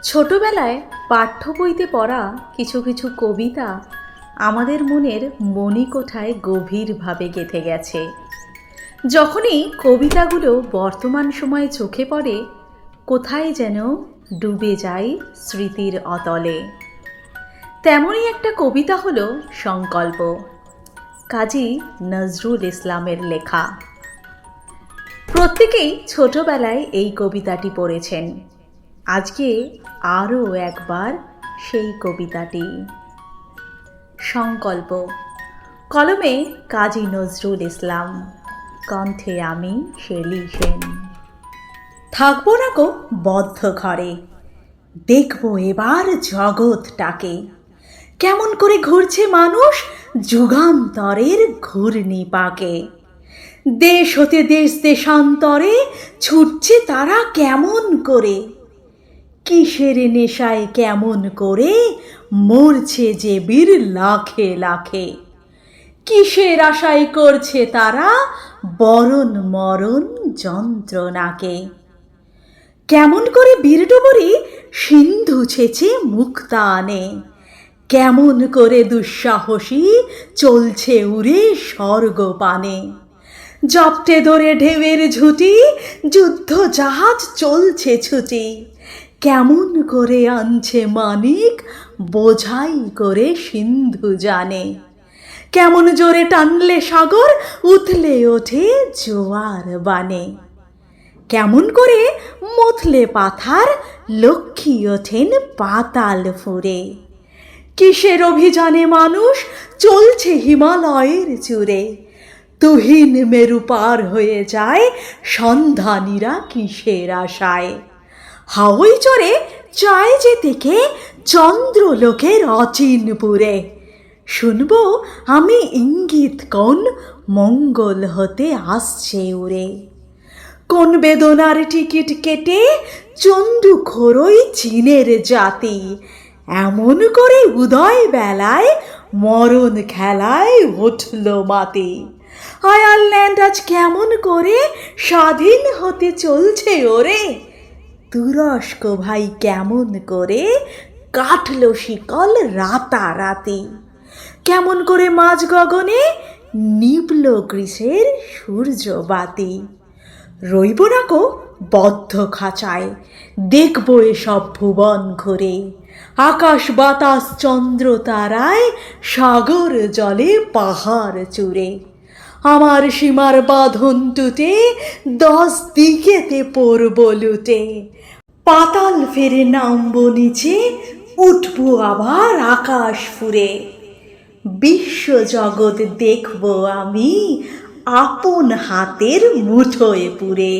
ছোটবেলায় পাঠ্য বইতে পড়া কিছু কিছু কবিতা আমাদের মনের মণিকোঠায় গভীরভাবে গেঁথে গেছে। যখনই কবিতাগুলো বর্তমান সময়ে চোখে পড়ে, কোথায় যেন ডুবে যায় স্মৃতির অতলে। তেমনই একটা কবিতা হলো সংকল্প, কাজী নজরুল ইসলামের লেখা। প্রত্যেকেই ছোটবেলায় এই কবিতাটি পড়েছেন। আজকে আরও একবার সেই কবিতাটি। সংকল্প, কলমে কাজী নজরুল ইসলাম, কণ্ঠে আমি শেলি সেন। থাকবো না গো বদ্ধ ঘরে, দেখবো এবার জগৎটাকে, কেমন করে ঘুরছে মানুষ যুগান্তরের ঘূর্ণি পাকে। দেশ হতে দেশ দেশান্তরে ছুটছে তারা কেমন করে, কিসের নেশায় কেমন করে মরছে যে বীর লাখে লাখে। কিসের আশায় করছে তারা বরণ মরণ যন্ত্রণাকে। কেমন করে বীর ডুবুরি সিন্ধু ছেঁচে মুক্তা আনে, কেমন করে দুঃসাহসী চলছে উড়ে স্বর্গপানে। জপটে ধরে ঢেউয়ের ঝুঁটি যুদ্ধ জাহাজ চলছে ছুটি, কেমন করে আনছে মানিক বোঝাই করে সিন্ধু জানে। কেমন জোরে টানলে সাগর উথলে ওঠে জোয়ার বানে, কেমন করে মথলে পাথার লক্ষ্মী ওঠেন পাতাল ফুরে। কিসের অভিযানে মানুষ চলছে হিমালয়ের চূড়ে, তুহিন মেরু পার হয়ে যায় সন্ধানীরা কিসের আশায়। হাওয়াই চড়ে চায় যে থেকে চন্দ্রলোকের অচিনপুরে, শুনবো আমি ইঙ্গিত কোন মঙ্গল হতে আসছে উড়ে। কোন বেদনার টিকিট কেটে চন্ডু খোরই চীনের জাতি, এমন করে উদয় বেলায় মরণ খেলায় উঠল মাতি। আয়ারল্যান্ড আজ কেমন করে স্বাধীন হতে চলছে ওরে, তুরস্ক ভাই কেমন করে কাটলো শিকল রাতারাতি। কেমন করে মাঝ গগনে নিবল গ্রীষ্মের সূর্যবাতি। রইব না গো বদ্ধ খাঁচায়, দেখবো এসব ভুবন ঘুরে। আকাশ বাতাস চন্দ্র তারায় সাগর জলে পাহাড় চূড়ে। আমার সীমার বাঁধন টুটে 10 দিকেতে পড়ব লুটে। পাতাল ফেরে নামবো নিচে, উঠবো আবার আকাশ ফুরে। বিশ্ব জগৎ দেখবো আমি আপন হাতের মুঠোয় পুরে।